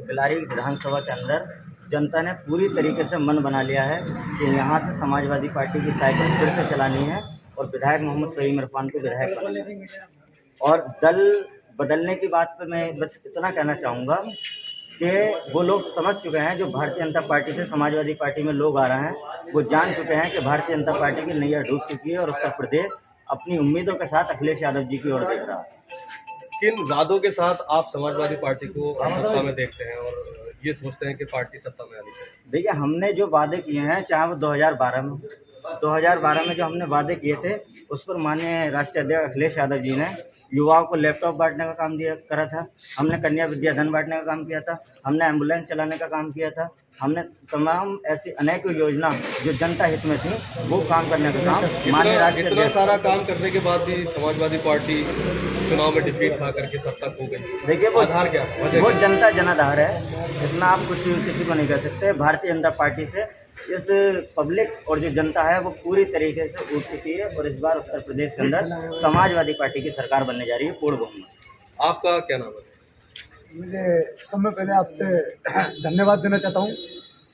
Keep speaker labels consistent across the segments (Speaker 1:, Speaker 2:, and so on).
Speaker 1: बिलारी विधानसभा के अंदर जनता ने पूरी तरीके से मन बना लिया है कि यहाँ से समाजवादी पार्टी की साइकिल फिर से चलानी है और विधायक मोहम्मद फहीम इरफान को विधायक बनाना है। और दल बदलने की बात पे मैं बस इतना कहना चाहूँगा कि वो लोग समझ चुके हैं, जो भारतीय जनता पार्टी से समाजवादी पार्टी में लोग आ रहे हैं वो जान चुके हैं कि भारतीय जनता पार्टी की नैया डूब चुकी है और उत्तर प्रदेश अपनी उम्मीदों के साथ अखिलेश यादव जी की ओर देख रहा है।
Speaker 2: किन वादों के साथ आप समाजवादी पार्टी को सत्ता में देखते हैं और ये सोचते हैं कि पार्टी सत्ता में आनी चाहिए?
Speaker 1: देखिए, हमने जो वादे किए हैं, चाहे वो 2012 में जो हमने वादे किए थे, उस पर माननीय राष्ट्रीय अध्यक्ष अखिलेश यादव जी ने युवाओं को लैपटॉप बांटने का काम करा था, हमने कन्या विद्या धन बांटने का काम किया था, हमने एम्बुलेंस चलाने का काम किया था, हमने तमाम ऐसी अनेक योजना जो जनता हित में थी वो काम करने का काम माननीय राष्ट्रीय
Speaker 2: इतना सारा काम करने के बाद भी समाजवादी पार्टी चुनाव में डिफीट खा करके सत्ता खो गई।
Speaker 1: देखिए, वो
Speaker 2: आधार क्या
Speaker 1: वो जनता जनाधार है, इसमें आप कुछ किसी को नहीं कह सकते। भारतीय जनता पार्टी से इस पब्लिक और जो जनता है वो पूरी तरीके से उठ चुकी है और इस बार उत्तर प्रदेश के अंदर समाजवादी पार्टी की सरकार बनने जा रही है पूर्ण बहुमत।
Speaker 2: आपका क्या नाम है?
Speaker 3: मुझे सबसे पहले आपसे धन्यवाद देना चाहता हूँ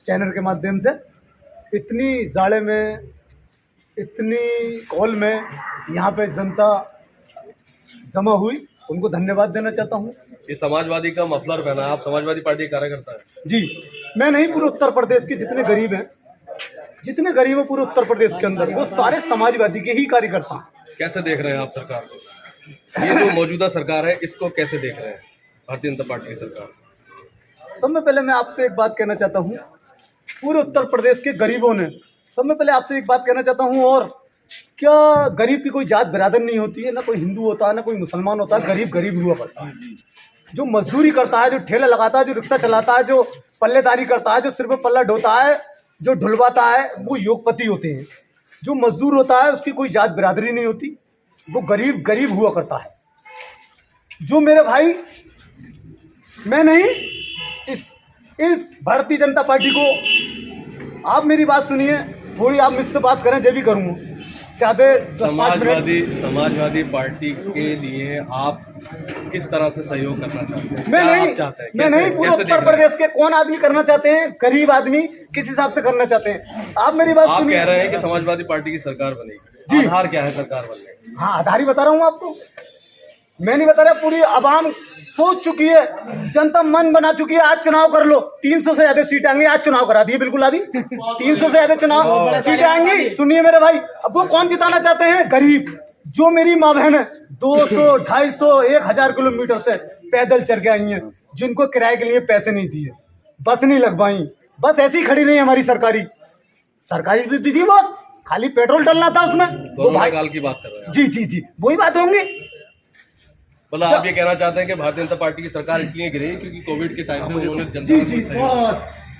Speaker 3: चैनल के माध्यम से। इतनी जाड़े में, इतनी कॉल में यहाँ पे जनता जमा हुई, उनको धन्यवाद देना चाहता हूँ।
Speaker 2: ये समाजवादी का मफलर पहना है, आप समाजवादी पार्टी के कार्यकर्ता है?
Speaker 3: जी, मैं नहीं, पूरे उत्तर प्रदेश के जितने गरीब हैं पूरे उत्तर प्रदेश के अंदर, वो सारे समाजवादी के ही कार्यकर्ता हैं।
Speaker 2: कैसे देख रहे हैं आप सरकार को? ये जो मौजूदा सरकार है इसको कैसे देख रहे हैं भारतीय जनता पार्टी की सरकार?
Speaker 3: सबसे पहले मैं आपसे एक बात कहना चाहता हूँ, पूरे उत्तर प्रदेश के गरीबों ने, सबसे पहले आपसे एक बात कहना चाहता हूँ, और क्या गरीब की कोई जात बिरादर नहीं होती है? ना कोई हिंदू होता है, ना कोई मुसलमान होता है, गरीब गरीब हुआ करता है। जो मजदूरी करता है, जो ठेला लगाता है, जो रिक्शा चलाता है, जो पल्लेदारी करता है, जो सिर पे पल्ला ढोता है, जो ढुलवाता है, वो योगपति होते हैं। जो मजदूर होता है उसकी कोई जात बिरादरी नहीं होती, वो गरीब गरीब हुआ करता है। जो मेरे भाई, मैं नहीं, इस भारतीय जनता पार्टी को, आप मेरी बात सुनिए थोड़ी, आप मुझसे बात करें जब भी करूँगा।
Speaker 2: समाजवादी पार्टी के लिए आप किस तरह से सहयोग करना चाहते हैं?
Speaker 3: मैं नहीं, पूरे उत्तर प्रदेश के कौन आदमी करना चाहते हैं? गरीब आदमी किस हिसाब से करना चाहते हैं? आप मेरी बात सुनिए।
Speaker 2: आप कह रहे हैं कि समाजवादी पार्टी की सरकार बनेगी, जी। आधार क्या है सरकार बनने?
Speaker 3: हाँ, आधार ही बता रहा हूँ आपको, मैं नहीं बता रहा। पूरी आवाम सोच चुकी है, जनता मन बना चुकी है। आज चुनाव कर लो, 300 से ज्यादा सीटें आएंगी। आज चुनाव करा दिए, बिल्कुल अभी 300 से ज्यादा चुनाव सीटें आएंगी। सुनिए मेरे भाई, अब वो कौन जिताना चाहते हैं? गरीब। जो मेरी माँ बहन है 200, 250, 1000 किलोमीटर से पैदल चल के आई हैं, जिनको किराए के लिए पैसे नहीं दिए, बस नहीं लगवाई, बस ऐसी ही खड़ी रही हमारी सरकारी तो दी बस, खाली पेट्रोल डलना था उसमें। वो भाई
Speaker 2: काल की बात कर रहे हैं?
Speaker 3: जी जी जी, वही बात होंगी।
Speaker 2: मतलब आप ये कहना चाहते हैं कि भारतीय जनता पार्टी की सरकार इसलिए गिरी क्योंकि कोविड के टाइम में उन्होंने जनता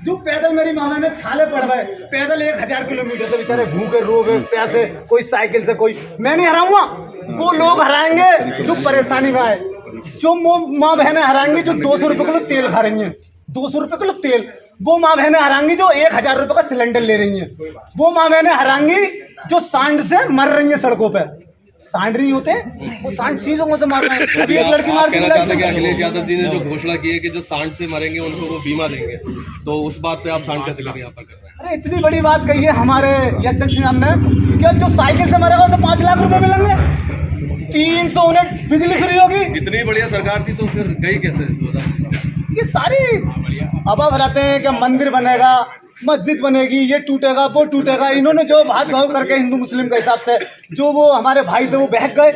Speaker 3: जो पैदल, मेरी मामा ने छाले पड़ गए पैदल 1000 किलोमीटर से, बेचारे भूखे रोगे प्यासे, कोई साइकिल से, कोई, मैं नहीं हराऊंगा, वो लोग हराएंगे जो परेशानी में आए। जो माँ बहनें हराएंगी जो 200 रुपये किलो तेल खा रही हैं, 200 रुपये किलो तेल, वो माँ बहनें हराएंगी जो 1000 रुपये का सिलेंडर ले रही हैं, वो माँ बहनें हराएंगी जो सांड से मर रही हैं सड़कों पर। सांड नहीं होते, वो सांड चीजों से मार रहे हैं। अभी एक लड़की मार दी।
Speaker 2: अखिलेश यादव जी ने जो घोषणा की है कि जो सांड से मरेंगे उनको वो बीमा देंगे, तो उस बात पे आप सांड कैसे कर रहे हैं?
Speaker 3: अरे इतनी बड़ी बात कही है हमारे अध्यक्ष ने, कि जो साइकिल से मरेगा उसे 5 लाख रुपए मिलेंगे, 300 यूनिट बिजली फ्री होगी।
Speaker 2: इतनी बढ़िया सरकार थी तो फिर गई कैसे?
Speaker 3: ये सारी अब भराते हैं कि मंदिर बनेगा, मस्जिद बनेगी, ये टूटेगा, वो टूटेगा। इन्होंने जो भाग करके हिंदू मुस्लिम के हिसाब से, जो वो हमारे भाई थे वो बहक गए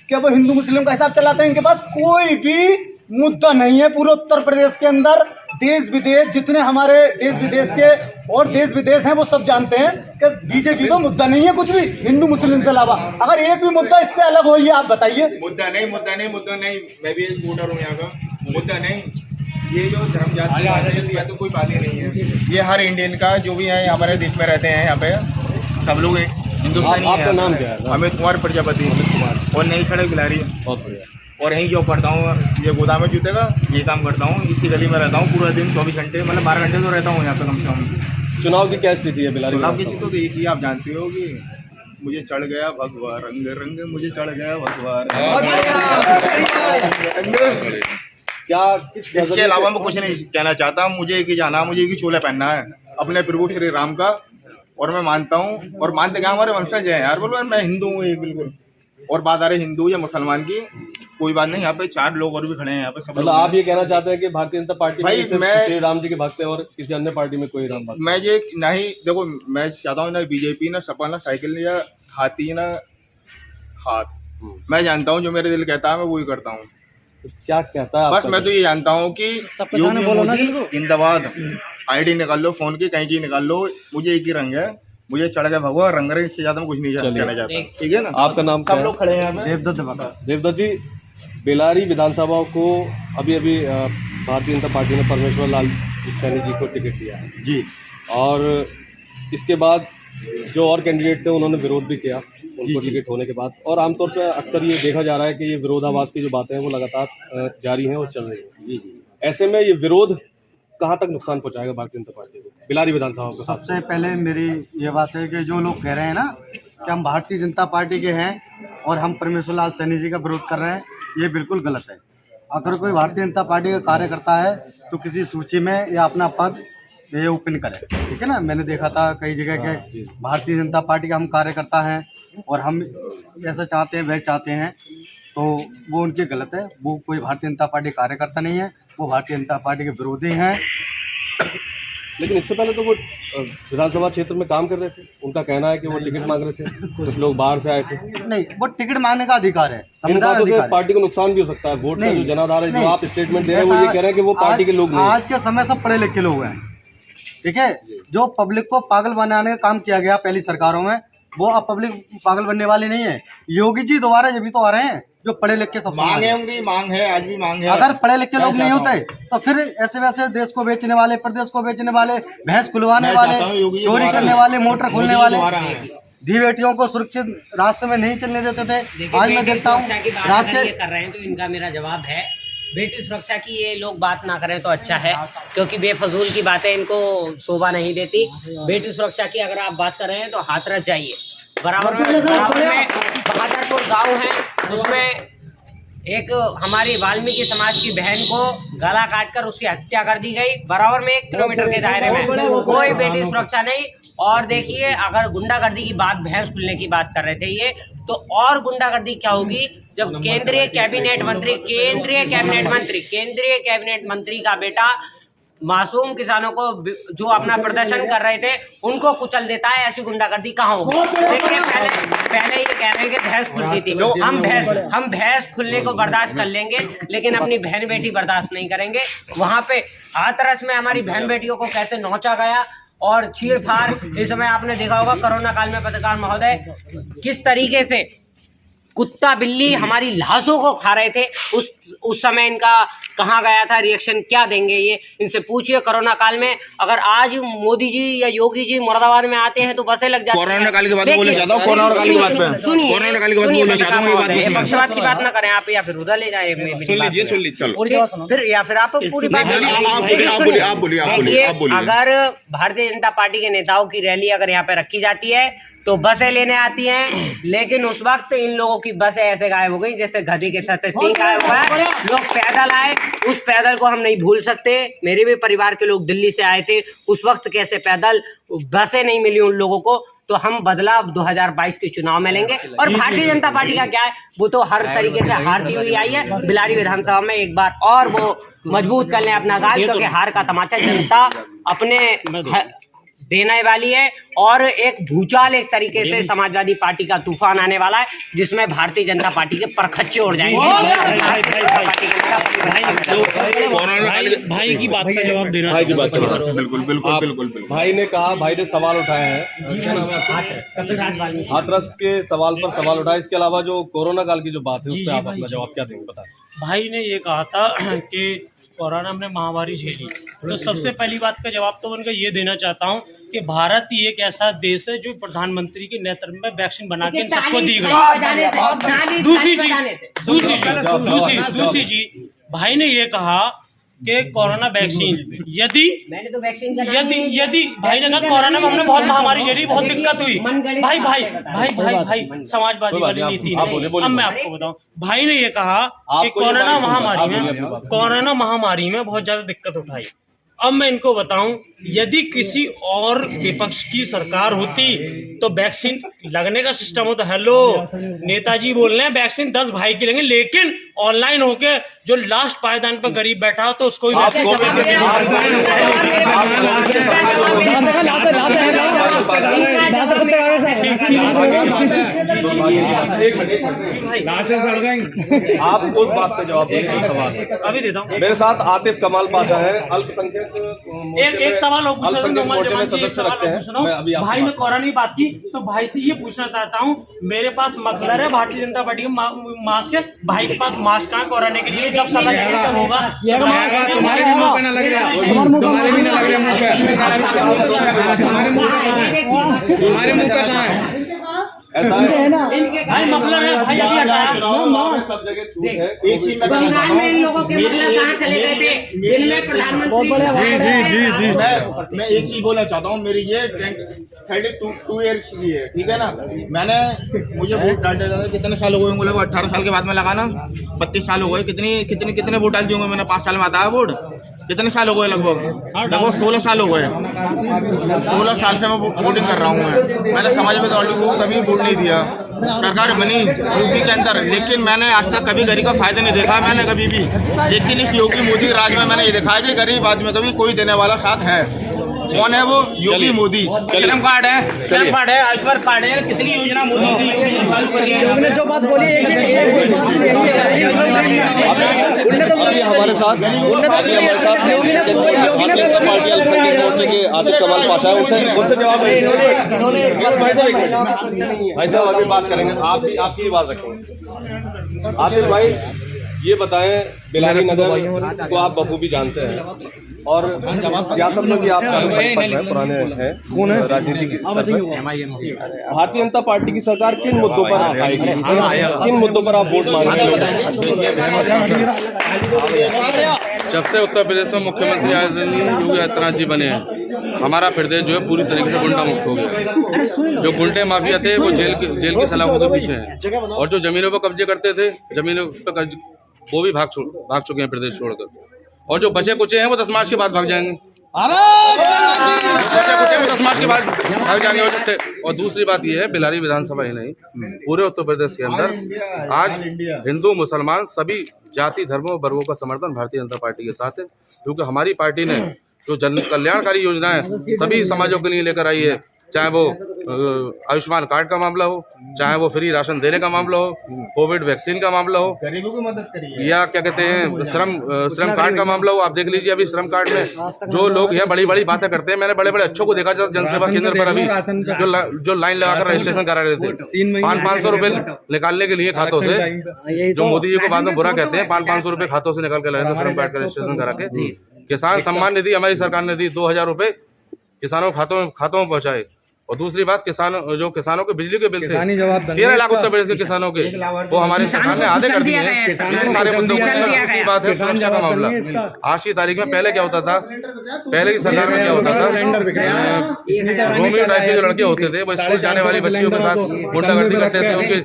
Speaker 3: कि वो हिंदू मुस्लिम का हिसाब चलाते हैं। इनके पास कोई भी मुद्दा नहीं है पूरे उत्तर प्रदेश के अंदर। देश विदेश, जितने हमारे देश विदेश के और देश विदेश हैं, वो सब जानते हैं कि बीजेपी का मुद्दा नहीं है कुछ भी हिंदू मुस्लिम से अलावा। अगर एक भी मुद्दा इससे अलग हो, ये आप बताइए।
Speaker 4: मुद्दा नहीं, मैं भी एक वोटर हूँ यहाँ का। मुद्दा नहीं, ये जो धर्म जाति या तो कोई बात ही नहीं है। ये हर इंडियन का, जो भी है हमारे देश में रहते हैं, यहाँ पे सब लोग हिंदुस्तानी है।
Speaker 2: आपका नाम क्या है?
Speaker 4: अमित कुमार प्रजापति। और नई सड़क बिलारी।
Speaker 2: बहुत बढ़िया।
Speaker 4: और यहीं जॉब करता हूँ, ये गोदाम में जूते का ये काम करता हूँ। इसी गली में रहता हूँ पूरा दिन, 24 घंटे, मतलब 12 घंटे तो रहता हूँ यहाँ पे कम से कम।
Speaker 2: चुनाव की क्या स्थिति है बिलारी?
Speaker 4: चुनाव की स्थिति तो एक ही आप जानते हो कि मुझे चढ़ गया भगवा रंग, मुझे चढ़ गया भगवा।
Speaker 2: क्या किस
Speaker 4: इसके अलावा मैं कुछ नहीं कहना चाहता। मुझे एक ही जाना, मुझे एक ही चोला पहनना है अपने प्रभु श्री राम का, और मैं मानता हूँ, और मानते क्या हमारे वंशज हैं यार। बोलो मैं हिंदू हूँ बिल्कुल, और बात आ रही हिंदू या मुसलमान की, कोई बात नहीं। यहाँ पे 4 लोग और भी खड़े हैं यहाँ पे।
Speaker 2: मतलब आप ये कहना चाहते हैं कि भारतीय जनता पार्टी
Speaker 4: भाई
Speaker 2: में सिर्फ
Speaker 4: मैं-
Speaker 2: श्री राम जी के भक्त हैं और किसी अन्य पार्टी में कोई राम भक्त?
Speaker 4: मैं ये नहीं, देखो मैं चाहता हूँ ना बीजेपी ना सपा ना साइकिल या हाथी ना हाथ। मैं जानता हूँ जो मेरे दिल कहता है मैं वही करता हूँ।
Speaker 2: तो क्या कहता है
Speaker 4: बस
Speaker 2: आपका
Speaker 4: मैं तो ये जानता हूँ कि योगी मोदी जिंदाबाद। आईडी निकाल लो, फोन की कहीं की निकाल लो, मुझे एक ही रंग है, मुझे चढ़ गया भगवा रंग रहे, इससे ज्यादा मैं कुछ नहीं कहना चाहता। ठीक है ना?
Speaker 2: आपका नाम क्या
Speaker 4: सब
Speaker 2: है?
Speaker 4: लोग खड़े हैं यहाँ पे।
Speaker 3: देवदत्त
Speaker 2: जी, बेलारी विधानसभा को अभी भारतीय जनता पार्टी ने परमेश्वर लाल सैनी जी को टिकट दिया है
Speaker 3: जी।
Speaker 2: और इसके बाद जो और कैंडिडेट थे उन्होंने विरोध भी किया उनको टिकट होने के बाद, और आमतौर पर अक्सर ये देखा जा रहा है कि ये विरोधाभास की जो बातें हैं वो लगातार जारी हैं और चल रही हैं। जी। ऐसे में ये विरोध कहाँ तक नुकसान पहुंचाएगा भारतीय जनता पार्टी को बेलारी विधानसभा को?
Speaker 3: सबसे पहले मेरी ये बात है कि जो लोग कह रहे हैं ना कि हम भारतीय जनता पार्टी के हैं और हम परमेश्वर लाल सैनी जी का विरोध कर रहे हैं, ये बिल्कुल गलत है। अगर कोई भारतीय जनता पार्टी का कार्यकर्ता है तो किसी सूची में या अपना पद ये ओपन करे, ठीक है ना। मैंने देखा था कई जगह के भारतीय जनता पार्टी का हम कार्यकर्ता हैं और हम ऐसा चाहते हैं वह चाहते हैं, तो वो उनके गलत है। वो कोई भारतीय जनता पार्टी कार्यकर्ता नहीं है, वो भारतीय जनता पार्टी के विरोधी हैं।
Speaker 2: लेकिन इससे पहले तो वो विधानसभा क्षेत्र में काम कर रहे थे, उनका कहना है कि वो टिकट मांग रहे थे, कुछ लोग बाहर से आए थे।
Speaker 3: नहीं, वो टिकट मांगने का अधिकार है,
Speaker 2: इन
Speaker 3: संविधान
Speaker 2: बातों से
Speaker 3: अधिकार है।
Speaker 2: पार्टी को नुकसान भी हो सकता है। वोट का जो जनाधार है, जो आप स्टेटमेंट दे रहे हैं वो ये कह रहे हैं कि वो पार्टी के लोग नहीं हैं।
Speaker 3: आज के समय सब पढ़े लिखे लोग हैं, ठीक है। जो पब्लिक को पागल बनाने का काम किया गया पहली सरकारों में, वो अब पब्लिक पागल बनने वाली नहीं है। योगी जी दोबारा जब भी तो आ रहे हैं जो पढ़े लिखे सब
Speaker 4: मांग है, उनकी मांग है, आज भी मांग है।
Speaker 3: अगर पढ़े लिखे लोग नहीं होते तो फिर ऐसे वैसे देश को बेचने वाले, प्रदेश को बेचने वाले, भैंस खुलवाने वाले, चोरी करने वाले, मोटर खोलने वाले, धी बेटियों को सुरक्षित रास्ते में नहीं चलने देते थे। आज मैं देखता हूँ रात के
Speaker 5: कर रहे हैं तो इनका मेरा जवाब है, बेटी सुरक्षा की ये लोग बात ना करें तो अच्छा है, क्योंकि बेफजूल की बातें इनको शोभा नहीं देती। बेटी सुरक्षा की अगर आप बात कर रहे हैं तो हाथरस जाइए, बराबर में बहादुरपुर गांव है, उसमें एक हमारी वाल्मीकि समाज की बहन को गला काटकर उसकी हत्या कर दी गई, बराबर में 1 किलोमीटर के दायरे में, कोई बेटी सुरक्षा नहीं। और देखिए, अगर गुंडागर्दी की बात, भैंस खुलने की बात कर रहे थे ये, तो और गुंडागर्दी क्या होगी जब केंद्रीय कैबिनेट मंत्री का बेटा मासूम किसानों को जो अपना प्रदर्शन कर रहे थे उनको कुचल देता है। ऐसी गुंडागर्दी कहाँ होगी? देखिए, पहले ये कह रहे हैं कि भैंस खुलती थी, हम भैंस खुलने को बर्दाश्त कर लेंगे, लेकिन अपनी बहन बेटी बर्दाश्त नहीं करेंगे। वहाँ पे हाथरस में हमारी बहन बेटियों को कैसे नोचा गया और चीर फाड़। इस समय आपने देखा होगा कोरोना काल में पत्रकार महोदय किस तरीके से कुत्ता बिल्ली हमारी लाशों को खा रहे थे, उस समय इनका कहाँ गया था रिएक्शन? क्या देंगे ये? इनसे पूछिए। कोरोना काल में अगर आज मोदी जी या योगी जी मुरादाबाद में आते हैं तो बसें लग जाती हैं।
Speaker 4: कोरोना काल की बात बोलना चाहता हूँ, कोरोना काल की बात पे,
Speaker 5: सुनिए,
Speaker 4: कोरोना काल की बात बोलना चाहता हूँ। ये बात
Speaker 5: पक्षपात की बात ना करें आप, या फिर उधर ले जाए,
Speaker 4: सुन लीजिए, चलो
Speaker 5: फिर या फिर आप पूरी बात
Speaker 4: आप बोलिए।
Speaker 5: अगर भारतीय जनता पार्टी के नेताओं की रैली अगर यहाँ पे रखी जाती है तो बसें लेने आती हैं, लेकिन उस वक्त इन लोगों की बसें ऐसे गायब हो गई जैसे गधी के साथ गायब हुआ है। लोग पैदल आए, उस पैदल को हम नहीं भूल सकते। मेरे भी परिवार के लोग दिल्ली से आए थे, उस वक्त कैसे पैदल, बसें नहीं मिली उन लोगों को। तो हम बदलाव 2022 के चुनाव में लेंगे। और भारतीय जनता पार्टी का क्या है, वो तो हर तरीके से हारती हुई आई है। बिलारी विधानसभा में एक बार और वो मजबूत कर लें अपना गाल, क्योंकि हार का तमाचा जनता अपने देने वाली है। और एक भूचाल एक तरीके से समाजवादी पार्टी का तूफान आने वाला है, जिसमें भारतीय जनता पार्टी के परखच्चे उड़ जाएंगे।
Speaker 6: भाई की बात का जवाब देना,
Speaker 2: भाई की बात का जवाब।
Speaker 4: बिल्कुल।
Speaker 2: भाई ने कहा, भाई ने सवाल उठाए हैं हाथरस के सवाल पर सवाल उठाए। इसके अलावा जो कोरोना काल की जो बात है उस पर आप अपना जवाब क्या देंगे, बताएं।
Speaker 6: भाई ने ये कहा था कि कोरोना में महामारी झेली, तो सबसे पहली बात का जवाब तो उनका ये देना चाहता हूँ कि भारत ही एक ऐसा देश है जो प्रधानमंत्री के नेतृत्व में वैक्सीन बना के सबको दी गई। दूसरी चीज भाई ने ये कहा कि कोरोना वैक्सीन यदि
Speaker 5: मैंने तो वैक्सीन का नाम
Speaker 6: यदि
Speaker 5: नहीं लिया।
Speaker 6: यदि भाई ने कहा कोरोना में हमने बहुत महामारी झेली, बहुत दिक्कत हुई। भाई भाई भाई भाई भाई समाजवादी वाली नीति
Speaker 2: आप बोले, बोले,
Speaker 6: अब मैं आपको बताऊं, भाई ने ये कहा कि कोरोना महामारी में बहुत ज्यादा दिक्कत उठाई। अब मैं इनको बताऊं, यदि किसी और विपक्ष की सरकार होती तो वैक्सीन लगने का सिस्टम होता। हेलो, नेताजी बोल रहे हैं वैक्सीन 10 भाई की लेंगे, लेकिन ऑनलाइन होके जो लास्ट पायदान पर गरीब बैठा हो तो उसको भी वैक्सीन
Speaker 2: आप उस बात पे जवाब दीजिए। सवाल
Speaker 6: अभी देता हूँ।
Speaker 2: मेरे साथ आतिफ कमाल पाशा है, अल्पसंख्यक
Speaker 6: एक सवाल और पूछना
Speaker 2: अल्पसंख्यक मोर्चे में
Speaker 6: था,
Speaker 2: सदस्य रखते हैं। मैं अभी
Speaker 6: भाई ने कोरोना की बात की तो भाई से ये पूछना चाहता हूँ, मेरे पास मफलर है भारतीय जनता पार्टी का मास्क है, भाई के पास मास्क कहाँ कोरोना के लिए? जब सभा होगा
Speaker 2: ऐसा है
Speaker 6: भाई मफलर है, भाई अभी हटाया।
Speaker 2: सब जगह छूट है।
Speaker 4: एक चीज मैं
Speaker 5: बंगाल में इन लोगों के मतलब कहाँ चले गए थे? दिल में प्रधानमंत्री
Speaker 4: मैं एक चीज बोलना चाहता हूँ। मेरी ये 32 ईयर्स की है, ठीक है ना। मैंने मुझे वोट डालते डालते कितने साल हो गए होंगे? लगभग 18 साल के बाद में लगाना 32 साल हो गए। कितने वोट डाल दिए होंगे मैंने? 5 साल में आता है वोट। कितने साल हो गए? लगभग 16 साल हो गए। 16 साल से मैं वोटिंग कर रहा हूँ। मैंने समाजवादी पार्टी को कभी वोट नहीं दिया। सरकार बनी यूपी के अंदर, लेकिन मैंने आज तक कभी गरीब का फायदा नहीं देखा मैंने कभी भी। लेकिन इस योगी मोदी राज में मैंने ये देखा है कि गरीब आदमी कभी कोई देने वाला साथ है। कौन है वो? योगी मोदी। श्रम कार्ड है, आयुष्मान कार्ड है, कितनी योजना मोदी की चालू करी है।
Speaker 3: जो बात बोली
Speaker 2: अभी हमारे साथ भारतीय जनता पार्टी अल्पसंख्यक मोर्चे के आतिफ कमाल पाशा है, उनसे जवाब भाई साहब अभी बात करेंगे। आप भी आपकी ही बात रखेंगे। आतिफ भाई ये बताएं, बिलारी नगर को आप बखूबी जानते हैं और सियासत में भी आप पुराने हैं राजनीतिक स्तर पर। भारतीय जनता पार्टी की सरकार किन मुद्दों पर आएगी, किन मुद्दों पर आप वोट मांगेंगे?
Speaker 7: जब से उत्तर प्रदेश में मुख्यमंत्री योगी आदित्यनाथ जी बने हैं, हमारा प्रदेश जो है पूरी तरीके से गुंडा मुक्त हो गया है। जो गुंडे माफिया थे वो जेल की सलाखों के पीछे हैं, और जो जमीनों पर कब्जे करते थे, जमीनों पर वो भी भाग चुके हैं प्रदेश छोड़कर, और जो बचे कुचे हैं वो 10 मार्च के बाद भाग जाएंगे। बचे कुचे वो 10 मार्च के बाद भाग जाएंगे। और दूसरी बात ये है, बिलारी विधानसभा ही नहीं, पूरे उत्तर प्रदेश के अंदर आज हिंदू मुसलमान सभी जाति धर्मों वर्गों का समर्थन भारतीय जनता पार्टी के साथ है, क्योंकि हमारी पार्टी ने जो जन कल्याणकारी योजनाएं सभी समाजों के लिए लेकर आई है, चाहे वो आयुष्मान कार्ड का मामला हो, चाहे वो फ्री राशन देने का मामला हो, कोविड वैक्सीन का मामला हो,
Speaker 4: गरीबों की मदद करिए,
Speaker 7: या क्या कहते हैं श्रम कार्ड का मामला हो। आप देख लीजिए अभी श्रम कार्ड में जो लोग यहाँ बड़ी बड़ी बातें करते हैं, मैंने बड़े बड़े अच्छों को देखा जनसेवा केंद्र पर अभी जो लाइन लगाकर रजिस्ट्रेशन करा रहे थे 500 रुपए निकालने के लिए खातों से, जो मोदी जी को बाद में बुरा कहते हैं, 500 रुपए खातों से निकाल के लाए थे श्रम कार्ड का रजिस्ट्रेशन करा के। किसान सम्मान निधि हमारी सरकार ने दी, 2000 रुपए किसानों खातों में पहुंचाए। और दूसरी बात, किसानों के बिजली के बिल थे 13 लाख उत्तर प्रदेश के किसानों के, वो हमारी सरकार ने आधे कर दिए हैं। इतने सारे मुद्दों को। दूसरी बात है सुरक्षा का मामला। आज की तारीख में पहले क्या होता था, पहले की सरकार में क्या होता था, रोमियो टाइप के जो लड़के होते थे वो स्कूल जाने वाली बच्चियों के साथ गुंडागर्दी करते थे, उनकी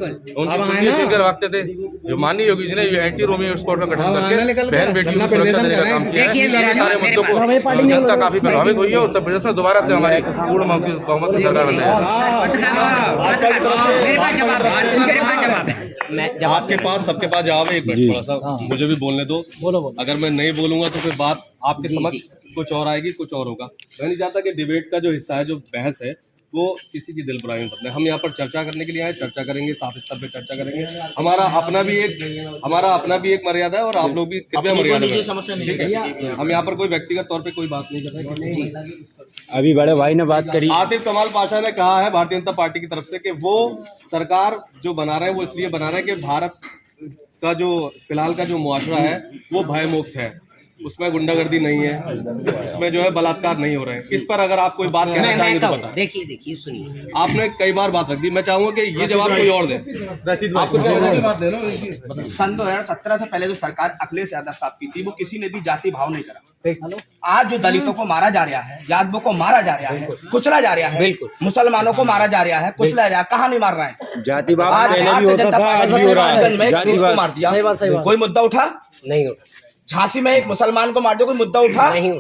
Speaker 7: चुन्नी छीन कर रखते थे। जो माननीय योगी जी ने एंटी रोमियो स्क्वाड का गठन करके बहन बेटियों की सुरक्षा देने का काम किया है। ये सारे मुद्दों को जनता काफी प्रभावित हुई है। उत्तर प्रदेश में दोबारा से हमारी पूर्ण बहुमत की सरकार बन है।
Speaker 2: आपके पास सबके पास जवाब है। एक मिनट थोड़ा सा मुझे भी बोलने दो। अगर मैं नहीं बोलूंगा तो फिर बात आपके समझ कुछ और आएगी, कुछ और होगा। मैं नहीं चाहता कि डिबेट का जो हिस्सा है, जो बहस है, वो किसी की दिल बुराई बदले। हम यहाँ पर चर्चा करने के लिए आए, चर्चा करेंगे, साफ स्तर पे चर्चा करेंगे। हमारा अपना भी एक मर्यादा है और आप लोग भी कृपया मर्यादा में, ठीक है। हम यहाँ पर कोई व्यक्तिगत तौर पे कोई बात नहीं कर रहे।
Speaker 1: अभी बड़े भाई ने बात करी।
Speaker 2: आतिफ कमाल पाशा ने कहा है भारतीय जनता पार्टी की तरफ से कि वो सरकार जो बना रहे हैं वो इसलिए बना रहे हैं कि भारत का जो फिलहाल का जो मुआशरा है वो भयमुक्त है। उसमें गुंडागर्दी नहीं है, उसमें जो है बलात्कार नहीं हो रहे हैं। इस पर अगर आप कोई बात कहना चाहेंगे तो बताएं।
Speaker 5: देखिए सुनिए,
Speaker 2: आपने कई बार बात रख दी, मैं चाहूंगा कि ये जवाब कोई और दे। आप कुछ
Speaker 8: सन 2017 से पहले जो सरकार अखिलेश यादव साहब की थी, वो किसी ने भी जाति भाव नहीं करा। आज जो दलितों को मारा जा रहा है, यादवों को मारा जा रहा है, कुचला जा रहा है, मुसलमानों को मारा जा रहा है, कुचला जा रहा है, कहाँ नहीं मार रहा है?
Speaker 9: जाति भाव पहले भी होता था, आज भी हो रहा है।
Speaker 8: जातिवाद मार दिया, कोई मुद्दा उठा
Speaker 5: नहीं उठा।
Speaker 8: झांसी में एक मुसलमान को मार दिया, कोई मुद्दा उठा
Speaker 5: नहीं।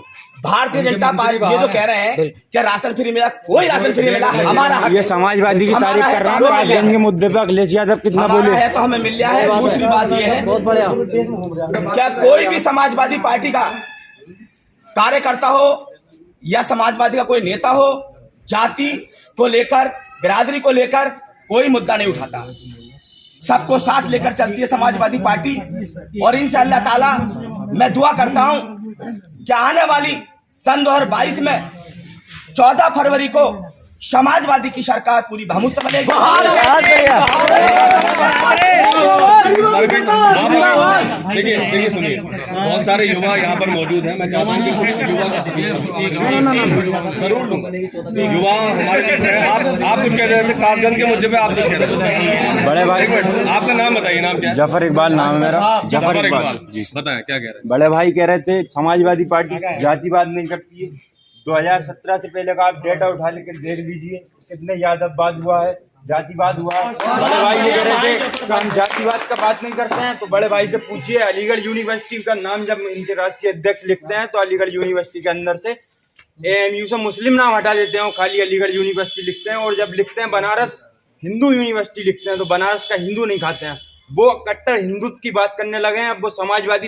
Speaker 8: भारतीय जनता पार्टी ये जो कह रहे हैं क्या राशन फ्री मिला, कोई राशन फ्री मिला, हमारा हक
Speaker 9: ये
Speaker 8: है।
Speaker 9: समाजवादी की तारीफ कर रहा है। कासगंज के मुद्दे पे अखिलेश यादव कितना
Speaker 8: हमारा
Speaker 9: बोले
Speaker 8: है तो हमें मिल गया है। दूसरी बात ये है, क्या कोई भी समाजवादी पार्टी का कार्यकर्ता हो या समाजवादी का कोई नेता हो, जाति को लेकर, बिरादरी को लेकर कोई मुद्दा नहीं उठाता, सबको साथ लेकर चलती है समाजवादी पार्टी। और इंशाअल्लाह ताला मैं दुआ करता हूं कि आने वाली सन 2022 में 14 फरवरी को समाजवादी की सरकार पूरी बहुमत से बनेगी।
Speaker 2: देखिए सुनिए, बहुत सारे युवा यहाँ पर मौजूद हैं। मैं चाहता हूँ कि कुछ युवा हमारे बीच में। आप कुछ कह रहे थे कासगंज के मुद्दे पे, आप कुछ कह रहे थे।
Speaker 9: बड़े भाई,
Speaker 2: आपका नाम बताइए, नाम क्या है?
Speaker 9: जफर इकबाल नाम है मेरा।
Speaker 2: जफर इकबाल, बताएं क्या कह रहे हैं?
Speaker 9: बड़े भाई कह रहे थे समाजवादी पार्टी जातिवाद नहीं करती है। 2017 से पहले का आप डेटा उठा लेकर देख लीजिए, कितने यादववाद हुआ है, जातिवाद हुआ है। बड़े भाई ये कह रहे थे कि हम जातिवाद का बात नहीं करते हैं, तो बड़े भाई से पूछिए अलीगढ़ यूनिवर्सिटी का नाम जब इनके राष्ट्रीय अध्यक्ष लिखते हैं तो अलीगढ़ यूनिवर्सिटी के अंदर से AMU से मुस्लिम नाम हटा देते हैं, खाली अलीगढ़ यूनिवर्सिटी लिखते हैं। और जब लिखते हैं बनारस हिंदू यूनिवर्सिटी लिखते हैं तो बनारस का हिंदू नहीं खाते हैं। वो कट्टर हिंदुत्व की बात करने लगे हैं। अब वो समाजवादी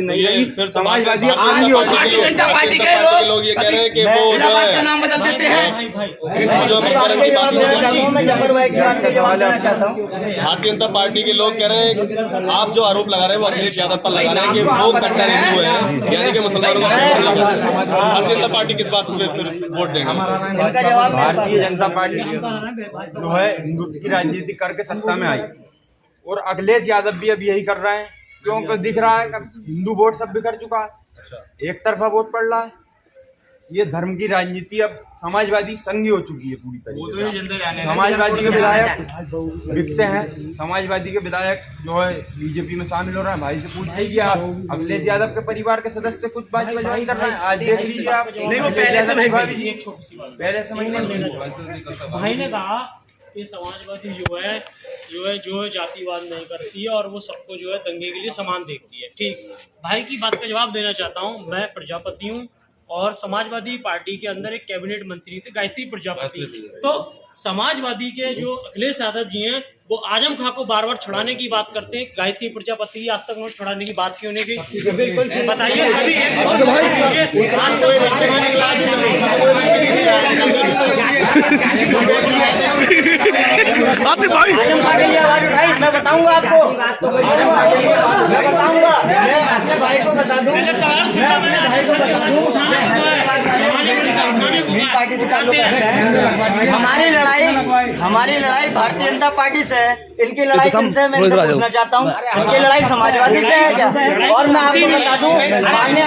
Speaker 9: नहीं रही, समाजवादी
Speaker 2: भारतीय जनता पार्टी के लोग ये कह रहे हैं कि वो जो है
Speaker 8: नाम बदल देते हैं।
Speaker 2: भारतीय जनता पार्टी के लोग कह रहे हैं, आप जो आरोप लगा रहे हैं वो अखिलेश यादव पर लगा रहे हैं कि वो कट्टर हिंदू है, यानी कि मुसलमानों का। भारतीय जनता पार्टी किस बात पे फिर वोट देंगे?
Speaker 9: भारतीय जनता पार्टी जो है हिंदुत्व की राजनीति करके सत्ता में आई, और अखिलेश यादव भी अब यही कर रहे हैं, क्योंकि दिख रहा है कि हिंदू वोट सब बिखर चुका है, एक तरफा वोट पड़ रहा है। ये धर्म की राजनीति अब समाजवादी संघी हो चुकी है पूरी तरीके से। समाजवादी के विधायक बिकते हैं, समाजवादी के विधायक जो है बीजेपी में शामिल हो रहे हैं। भाई से पूछिए कि आप अखिलेश यादव के परिवार के सदस्य कुछ बाजी नहीं कर रहे हैं, आज देख लीजिए आप।
Speaker 6: नहीं, वो पहले से एक छोटी सी बात
Speaker 9: पहले से नहीं।
Speaker 6: भाई ने कहा कि समाजवादी जो है जातिवाद नहीं करती है और वो सबको जो है दंगे के लिए समान देखती है। ठीक, भाई की बात का जवाब देना चाहता हूँ। मैं प्रजापति हूँ और समाजवादी पार्टी के अंदर एक कैबिनेट मंत्री थे गायत्री प्रजापति। तो समाजवादी के जो अखिलेश यादव जी हैं वो आजम खां को बार बार छुड़ाने की बात करते हैं। गायत्री प्रजापति आज तक उन्होंने छुड़ाने की बात क्यों नहीं की? बिल्कुल बताइए। कभी
Speaker 1: मैं बताऊंगा आपको, मैं बताऊंगा, मैं अपने भाई को बता दूं, पार्टी से ताल्लुक रखता है। हमारी लड़ाई भारतीय जनता पार्टी से है, इनकी लड़ाई किनसे? मैं इनसे पूछना चाहता हूँ, इनकी लड़ाई समाजवादी से है क्या? और मैं आपको बता दूं, माननीय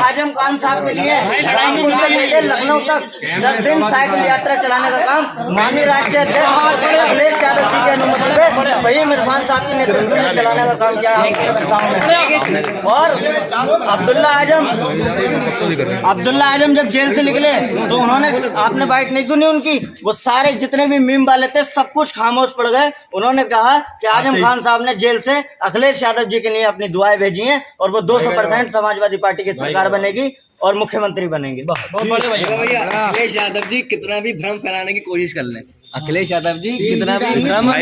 Speaker 1: आजम खान साहब के लिए रामपुर से लेकर लखनऊ तक 10 दिन साइकिल यात्रा चलाने का काम माननीय राष्ट्रीय अध्यक्ष अखिलेश यादव जी की अनुमति पे फहीम इरफान साहब के नेतृत्व में चलाने का काम किया है। और अब्दुल्ला आजम जब जेल से निकले तो उन्होंने, आपने बाइट नहीं सुनी उनकी, वो सारे जितने भी मीम वाले थे सब कुछ खामोश पड़ गए। उन्होंने कहा कि आजम खान साहब ने जेल से अखिलेश यादव जी के लिए अपनी दुआएं भेजी हैं और वो 200% समाजवादी पार्टी की सरकार बनेगी और मुख्यमंत्री बनेंगे।
Speaker 10: भैया अखिलेश यादव जी कितना भी भ्रम फैलाने की कोशिश कर लें, अखिलेश यादव जी कितना भी भ्रम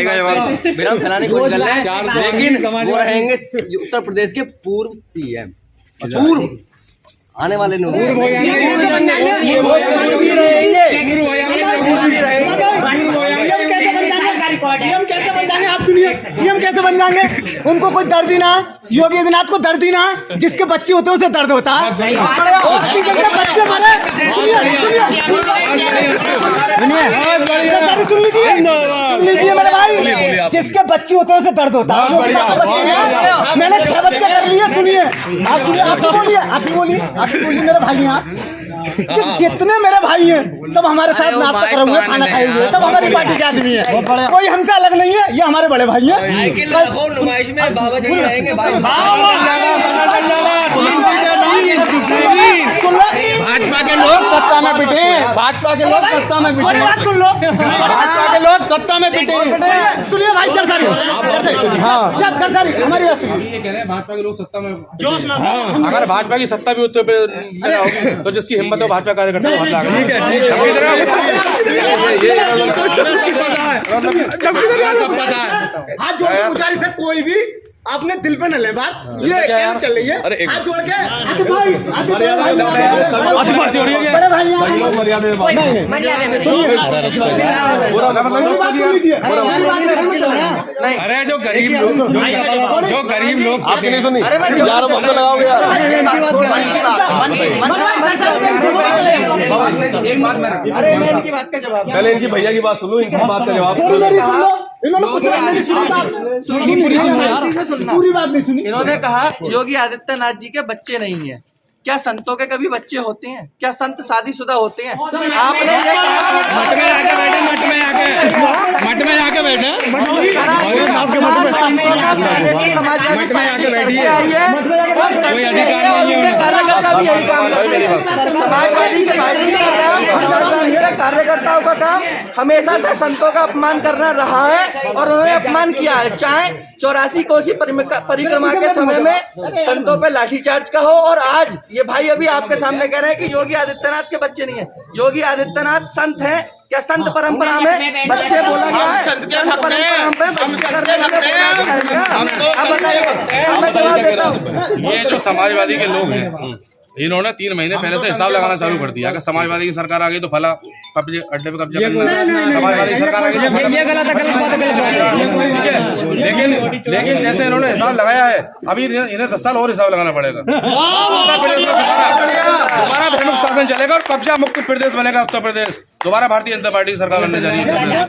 Speaker 10: फैलाने की कोशिश कर लें, लेकिन वो रहेंगे उत्तर प्रदेश के पूर्व CM। पूर्व आने वाले
Speaker 3: सुनिए, सीएम कैसे बन जाएंगे? उनको कोई दर्द ही ना, योगी आदित्यनाथ को दर्द ही ना, जिसके बच्चे होते हैं उसे दर्द होता है। ऑक्सीजन के बच्चे मरे, सुन लीजिए मेरे भाई, जिसके बच्चे होते हैं उसे दर्द होता है। मैंने 6 बच्चे कर लिए। सुनिए, आप सुनिए, आप भी बोलिए मेरे भाई हैं। कि जितने मेरे भाई हैं सब हमारे साथ नाश्ता करे हुए, खाना खाए हुए, सब हमारी पार्टी के आदमी है, कोई हमसे अलग नहीं है। ये हमारे बड़े भाई हैं।
Speaker 10: नुमाइश में बाबा जी रहेंगे
Speaker 3: भाजपा के लोग सत्ता में पिटे, भाजपा के लोग सत्ता में पिटे, सुन लो, भाजपा के लोग सत्ता में पिटे। सुनिए भाई, सरसारी हमारी बात सुनिए।
Speaker 7: ये कह रहे हैं भाजपा के लोग सत्ता में
Speaker 6: जोश ना
Speaker 7: अगर भाजपा की सत्ता भी उत्तर प्रदेश में होगी तो जिसकी हिम्मत हो भाजपा कार्यकर्ता को हाथ लगा।
Speaker 3: हाथ जोड़ के गुजारिश है, कोई भी आपने दिल पे न ले बात, ये क्या चल रही है? हाथ जोड़ के आतिफ भाई, बड़े भाई
Speaker 9: अरे जो गरीब लोग आपकी नहीं सुनी, यार हम तो लगाओगे यार।
Speaker 10: अरे मैं इनकी बात का जवाब
Speaker 9: पहले इनकी भैया की बात सुनो, इनकी बात का जवाब।
Speaker 3: पूरी बात नहीं सुनी।
Speaker 10: इन्होंने कहा योगी आदित्यनाथ जी के बच्चे नहीं है। क्या संतों के कभी बच्चे होते हैं? क्या संत शादीशुदा होते हैं? आपने ये
Speaker 9: मठ में आके बैठे, मठ में आके बैठे, कोई अधिकार नहीं है।
Speaker 10: कार्यकर्ता भी यही काम करते हैं। समाजवादी की पार्टी का काम, समाजवादी के कार्यकर्ताओं का काम हमेशा से संतों का अपमान करना रहा है और उन्होंने अपमान किया है। चाहे 84 कोसी परिक्रमा के समय में संतों पे लाठीचार्ज का हो, और आज ये भाई अभी आपके सामने कह रहे हैं कि योगी आदित्यनाथ के बच्चे नहीं है। योगी आदित्यनाथ संत हैं। क्या संत परंपरा में बच्चे बोला गया है? संत परंपरा में आप बताइए, मैं जवाब देता हूँ।
Speaker 7: ये जो समाजवादी के लोग हैं इन्होंने 3 महीने पहले से हिसाब लगाना चालू कर दिया। अगर समाजवादी की सरकार आ गई तो फला कब्जे अड्डे पे कब्जा करना, समाजवादी की सरकार आ गई तो लेकिन जैसे इन्होंने हिसाब लगाया है, अभी इन्हें 10 साल और हिसाब लगाना पड़ेगा। उत्तर प्रदेश में दोबारा प्रमुख शासन चलेगा और कब्जा मुक्त प्रदेश बनेगा उत्तर प्रदेश। दोबारा भारतीय जनता पार्टी की सरकार बनने जा रही है।